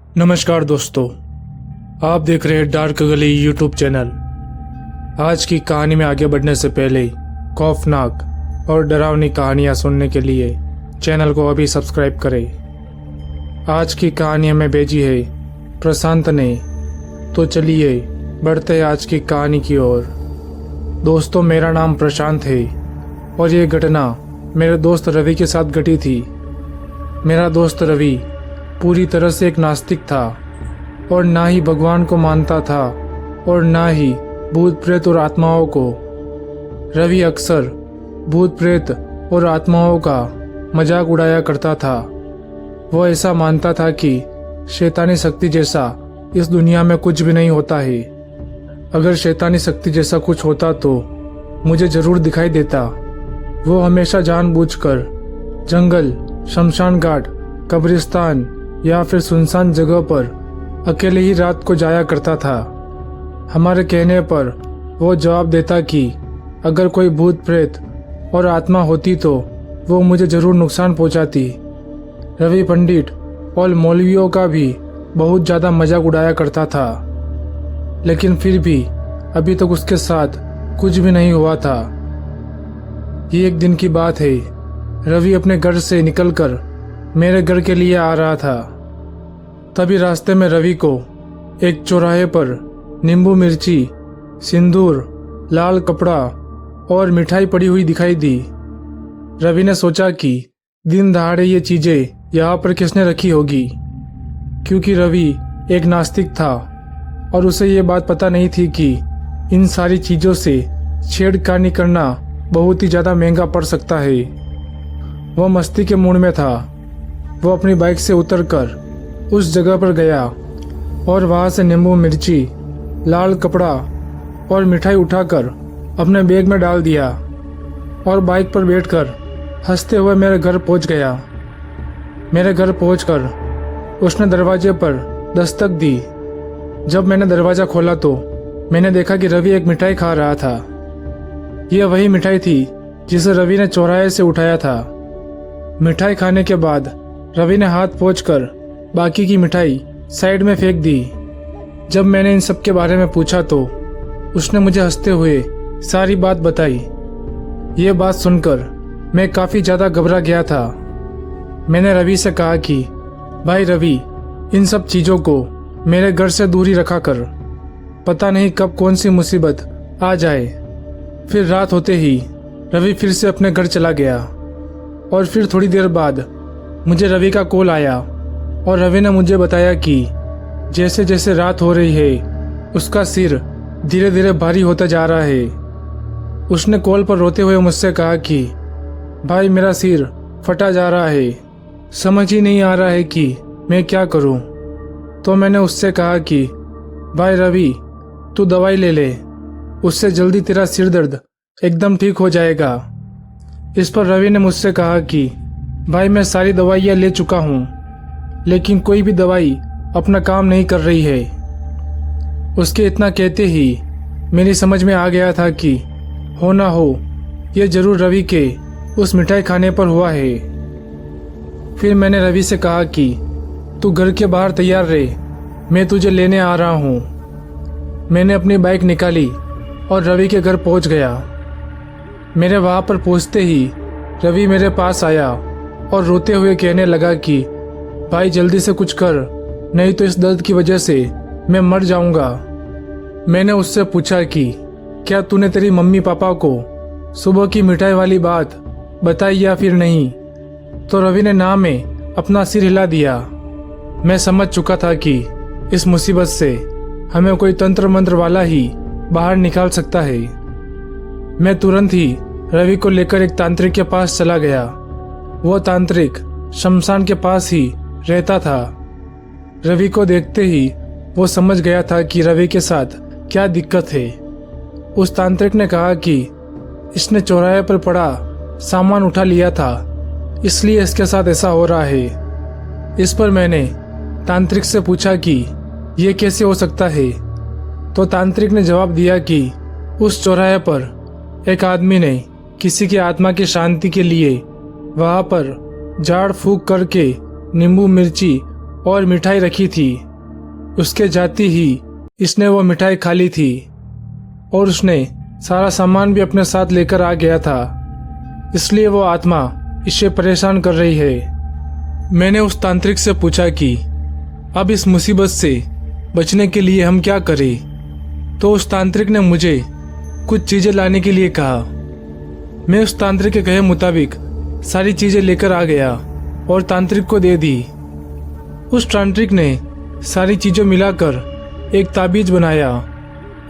नमस्कार दोस्तों, आप देख रहे हैं डार्क गली यूट्यूब चैनल। आज की कहानी में आगे बढ़ने से पहले खौफनाक और डरावनी कहानियां सुनने के लिए चैनल को अभी सब्सक्राइब करें। आज की कहानी हमें भेजी है प्रशांत ने। तो चलिए बढ़ते हैं आज की कहानी की ओर। दोस्तों, मेरा नाम प्रशांत है और ये घटना मेरे दोस्त रवि के साथ घटी थी। मेरा दोस्त रवि पूरी तरह से एक नास्तिक था और ना ही भगवान को मानता था और ना ही भूत प्रेत और आत्माओं को। रवि अक्सर भूत प्रेत और आत्माओं का मजाक उड़ाया करता था। वो ऐसा मानता था कि शैतानी शक्ति जैसा इस दुनिया में कुछ भी नहीं होता है। अगर शैतानी शक्ति जैसा कुछ होता तो मुझे जरूर दिखाई देता। वो हमेशा जानबूझकर जंगल, शमशान घाट, कब्रिस्तान या फिर सुनसान जगह पर अकेले ही रात को जाया करता था। हमारे कहने पर वो जवाब देता कि अगर कोई भूत प्रेत और आत्मा होती तो वो मुझे जरूर नुकसान पहुंचाती। रवि पंडित और मौलवियों का भी बहुत ज़्यादा मजाक उड़ाया करता था, लेकिन फिर भी अभी तक उसके साथ कुछ भी नहीं हुआ था। ये एक दिन की बात है। रवि अपने घर से निकलकर मेरे घर के लिए आ रहा था। तभी रास्ते में रवि को एक चौराहे पर नींबू मिर्ची, सिंदूर, लाल कपड़ा और मिठाई पड़ी हुई दिखाई दी। रवि ने सोचा कि दिन दहाड़े ये चीजें यहाँ पर किसने रखी होगी, क्योंकि रवि एक नास्तिक था और उसे ये बात पता नहीं थी कि इन सारी चीजों से छेड़खानी करना बहुत ही ज्यादा महंगा पड़ सकता है। वह मस्ती के मूड में था। वो अपनी बाइक से उतरकर उस जगह पर गया और वहां से नींबू मिर्ची, लाल कपड़ा और मिठाई उठाकर अपने बैग में डाल दिया और बाइक पर बैठकर हंसते हुए मेरे घर पहुंच गया। मेरे घर पहुंचकर उसने दरवाजे पर दस्तक दी। जब मैंने दरवाज़ा खोला तो मैंने देखा कि रवि एक मिठाई खा रहा था। यह वही मिठाई थी जिसे रवि ने चौराहे से उठाया था। मिठाई खाने के बाद रवि ने हाथ पोंछकर बाकी की मिठाई साइड में फेंक दी। जब मैंने इन सब के बारे में पूछा तो उसने मुझे हंसते हुए सारी बात बताई। ये बात सुनकर मैं काफ़ी ज़्यादा घबरा गया था। मैंने रवि से कहा कि भाई रवि, इन सब चीज़ों को मेरे घर से दूर ही रखा कर। पता नहीं कब कौन सी मुसीबत आ जाए। फिर रात होते ही रवि फिर से अपने घर चला गया और फिर थोड़ी देर बाद मुझे रवि का कॉल आया और रवि ने मुझे बताया कि जैसे जैसे रात हो रही है उसका सिर धीरे धीरे भारी होता जा रहा है। उसने कॉल पर रोते हुए मुझसे कहा कि भाई, मेरा सिर फटा जा रहा है, समझ ही नहीं आ रहा है कि मैं क्या करूं। तो मैंने उससे कहा कि भाई रवि, तू दवाई ले ले, उससे जल्दी तेरा सिर दर्द एकदम ठीक हो जाएगा। इस पर रवि ने मुझसे कहा कि भाई, मैं सारी दवाइयाँ ले चुका हूँ, लेकिन कोई भी दवाई अपना काम नहीं कर रही है। उसके इतना कहते ही मेरी समझ में आ गया था कि हो ना हो ये जरूर रवि के उस मिठाई खाने पर हुआ है। फिर मैंने रवि से कहा कि तू घर के बाहर तैयार रहे, मैं तुझे लेने आ रहा हूँ। मैंने अपनी बाइक निकाली और रवि के घर पहुँच गया। मेरे वहाँ पर पहुँचते ही रवि मेरे पास आया और रोते हुए कहने लगा कि भाई, जल्दी से कुछ कर, नहीं तो इस दर्द की वजह से मैं मर जाऊंगा। मैंने उससे पूछा कि क्या तूने तेरी मम्मी पापा को सुबह की मिठाई वाली बात बताई या फिर नहीं। तो रवि ने ना में अपना सिर हिला दिया। मैं समझ चुका था कि इस मुसीबत से हमें कोई तंत्र मंत्र वाला ही बाहर निकाल सकता है। मैं तुरंत ही रवि को लेकर एक तांत्रिक के पास चला गया। वो तांत्रिक शमशान के पास ही रहता था। रवि को देखते ही वो समझ गया था कि रवि के साथ क्या दिक्कत है। उस तांत्रिक ने कहा कि इसने चौराहे पर पड़ा सामान उठा लिया था, इसलिए इसके साथ ऐसा हो रहा है। इस पर मैंने तांत्रिक से पूछा कि ये कैसे हो सकता है। तो तांत्रिक ने जवाब दिया कि उस चौराहे पर एक आदमी ने किसी की आत्मा की शांति के लिए वहाँ पर झाड़ फूक करके नींबू मिर्ची और मिठाई रखी थी। उसके जाते ही इसने वो मिठाई खा ली थी और उसने सारा सामान भी अपने साथ लेकर आ गया था, इसलिए वो आत्मा इसे परेशान कर रही है। मैंने उस तांत्रिक से पूछा कि अब इस मुसीबत से बचने के लिए हम क्या करें, तो उस तांत्रिक ने मुझे कुछ चीज़ें लाने के लिए कहा। मैं उस तांत्रिक के कहे मुताबिक सारी चीज़ें लेकर आ गया और तांत्रिक को दे दी। उस तांत्रिक ने सारी चीज़ें मिलाकर एक ताबीज बनाया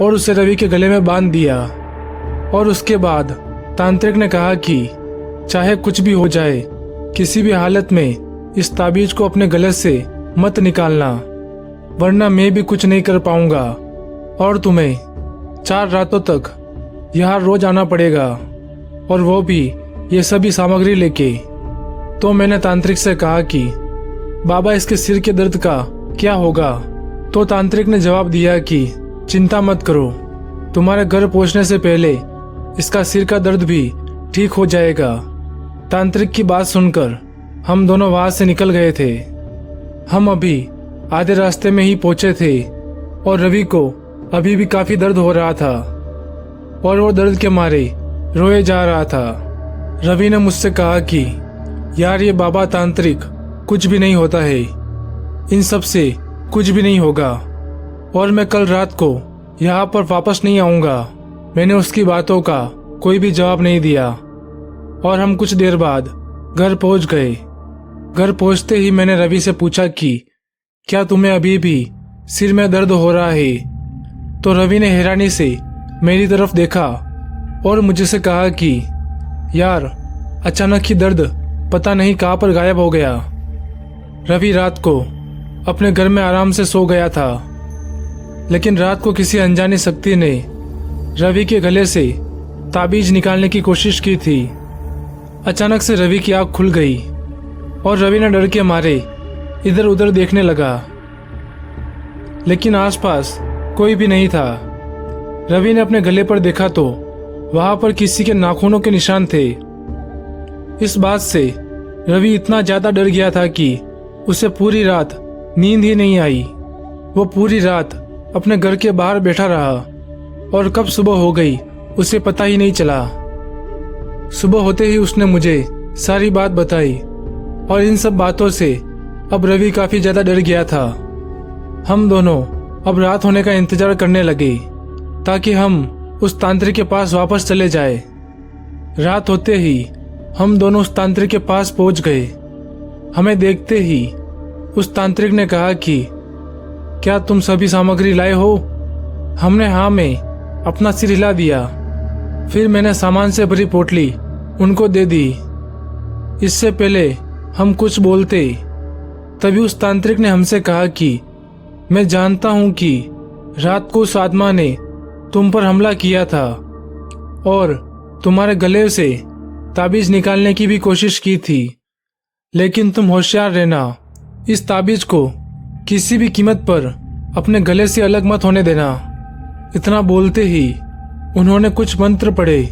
और उसे रवि के गले में बांध दिया। और उसके बाद तांत्रिक ने कहा कि चाहे कुछ भी हो जाए, किसी भी हालत में इस ताबीज को अपने गले से मत निकालना, वरना मैं भी कुछ नहीं कर पाऊंगा और तुम्हें 4 रातों तक यहाँ रोज आना पड़ेगा, और वो भी ये सभी सामग्री लेके। तो मैंने तांत्रिक से कहा कि बाबा इसके सिर के दर्द का क्या होगा? तो तांत्रिक ने जवाब दिया कि चिंता मत करो, तुम्हारे घर पहुंचने से पहले इसका सिर का दर्द भी ठीक हो जाएगा। तांत्रिक की बात सुनकर हम दोनों वहां से निकल गए थे। हम अभी आधे रास्ते में ही पहुंचे थे और रवि को अभी भी काफी दर्द हो रहा था और वो दर्द के मारे रोए जा रहा था। रवि ने मुझसे कहा कि यार ये बाबा तांत्रिक कुछ भी नहीं होता है, इन सब से कुछ भी नहीं होगा और मैं कल रात को यहाँ पर वापस नहीं आऊँगा। मैंने उसकी बातों का कोई भी जवाब नहीं दिया और हम कुछ देर बाद घर पहुँच गए। घर पहुँचते ही मैंने रवि से पूछा कि क्या तुम्हें अभी भी सिर में दर्द हो रहा है? तो रवि ने हैरानी से मेरी तरफ देखा और मुझसे कहा कि यार अचानक ही दर्द पता नहीं कहाँ पर गायब हो गया। रवि रात को अपने घर में आराम से सो गया था, लेकिन रात को किसी अनजानी शक्ति ने रवि के गले से ताबीज निकालने की कोशिश की थी। अचानक से रवि की आंख खुल गई और रवि ने डर के मारे इधर उधर देखने लगा, लेकिन आसपास कोई भी नहीं था। रवि ने अपने गले पर देखा तो वहां पर किसी के नाखूनों के निशान थे। इस बात से रवि इतना ज्यादा डर गया था कि उसे पूरी रात नींद ही नहीं आई। वो पूरी रात अपने घर के बाहर बैठा रहा और कब सुबह हो गई उसे पता ही नहीं चला। सुबह होते ही उसने मुझे सारी बात बताई और इन सब बातों से अब रवि काफी ज्यादा डर गया था। हम दोनों अब रात होने का इंतजार करने लगे ताकि हम उस तांत्रिक के पास वापस चले जाए। रात होते ही हम दोनों उस तांत्रिक के पास पहुंच गए। हमें देखते ही उस तांत्रिक ने कहा कि क्या तुम सभी सामग्री लाए हो? हमने हाँ में अपना सिर हिला दिया। फिर मैंने सामान से भरी पोटली उनको दे दी। इससे पहले हम कुछ बोलते तभी उस तांत्रिक ने हमसे कहा कि मैं जानता हूं कि रात को उस आत्मा ने तुम पर हमला किया था और तुम्हारे गले से ताबीज निकालने की भी कोशिश की थी, लेकिन तुम होशियार रहना, इस ताबीज को किसी भी कीमत पर अपने गले से अलग मत होने देना। इतना बोलते ही उन्होंने कुछ मंत्र पढ़े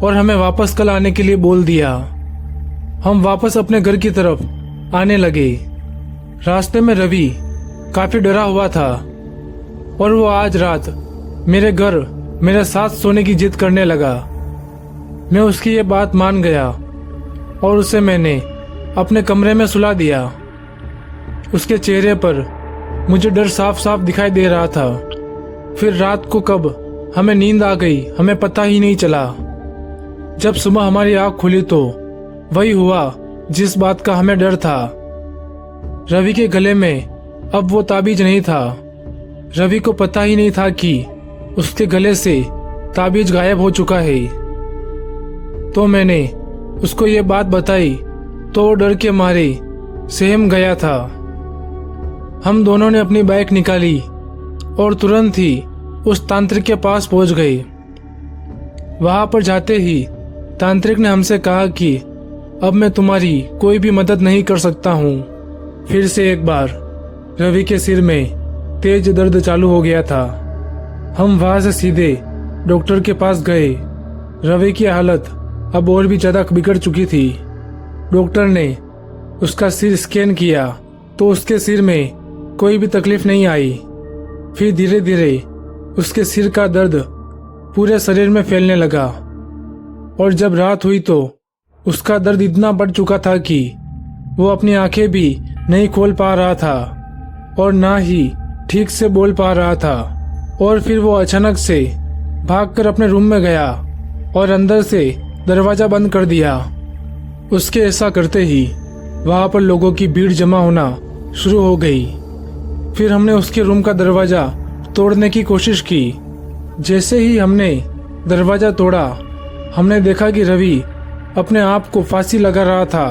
और हमें वापस कल आने के लिए बोल दिया। हम वापस अपने घर की तरफ आने लगे। रास्ते में रवि काफी डरा हुआ था और वो आज रात मेरे घर मेरे साथ सोने की जिद करने लगा। मैं उसकी ये बात मान गया और उसे मैंने अपने कमरे में सुला दिया। उसके चेहरे पर मुझे डर साफ साफ दिखाई दे रहा था। फिर रात को कब हमें नींद आ गई हमें पता ही नहीं चला। जब सुबह हमारी आंख खुली तो वही हुआ जिस बात का हमें डर था। रवि के गले में अब वो ताबीज नहीं था। रवि को पता ही नहीं था कि उसके गले से ताबीज गायब हो चुका है। तो मैंने उसको ये बात बताई तो वो डर के मारे सहम गया था। हम दोनों ने अपनी बाइक निकाली और तुरंत ही उस तांत्रिक के पास पहुंच गए। वहां पर जाते ही तांत्रिक ने हमसे कहा कि अब मैं तुम्हारी कोई भी मदद नहीं कर सकता हूँ। फिर से एक बार रवि के सिर में तेज दर्द चालू हो गया था। हम वहां से सीधे डॉक्टर के पास गए। रवि की हालत अब और भी ज्यादा बिगड़ चुकी थी। डॉक्टर ने उसका सिर स्कैन किया तो उसके सिर में कोई भी तकलीफ नहीं आई। फिर धीरे धीरे उसके सिर का दर्द पूरे शरीर में फैलने लगा और जब रात हुई तो उसका दर्द इतना बढ़ चुका था कि वो अपनी आंखें भी नहीं खोल पा रहा था और ना ही ठीक से बोल पा रहा था। और फिर वो अचानक से भागकर अपने रूम में गया और अंदर से दरवाजा बंद कर दिया। उसके ऐसा करते ही वहां पर लोगों की भीड़ जमा होना शुरू हो गई। फिर हमने उसके रूम का दरवाजा तोड़ने की कोशिश की। जैसे ही हमने दरवाजा तोड़ा, हमने देखा कि रवि अपने आप को फांसी लगा रहा था।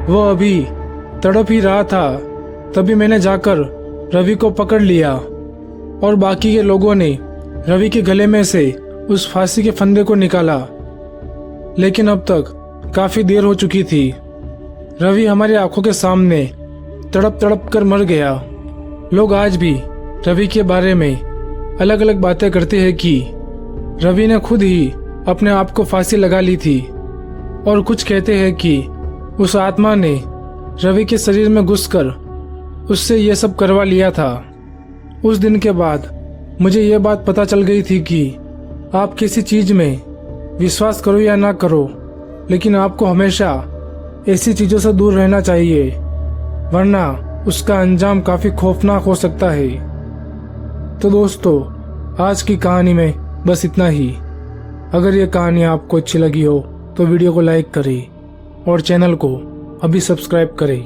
वो अभी तड़प ही रहा था। तभी मैंने जाकर रवि को पकड़ लिया और बाकी के लोगों ने रवि के गले में से उस फांसी के फंदे को निकाला, लेकिन अब तक काफी देर हो चुकी थी। रवि हमारी आंखों के सामने तड़प तड़प कर मर गया। लोग आज भी रवि के बारे में अलग अलग बातें करते हैं कि रवि ने खुद ही अपने आप को फांसी लगा ली थी और कुछ कहते हैं कि उस आत्मा ने रवि के शरीर में घुसकर उससे ये सब करवा लिया था। उस दिन के बाद मुझे ये बात पता चल गई थी कि आप किसी चीज में विश्वास करो या ना करो, लेकिन आपको हमेशा ऐसी चीजों से दूर रहना चाहिए, वरना उसका अंजाम काफी खौफनाक हो सकता है। तो दोस्तों, आज की कहानी में बस इतना ही। अगर ये कहानी आपको अच्छी लगी हो तो वीडियो को लाइक करें और चैनल को अभी सब्सक्राइब करें।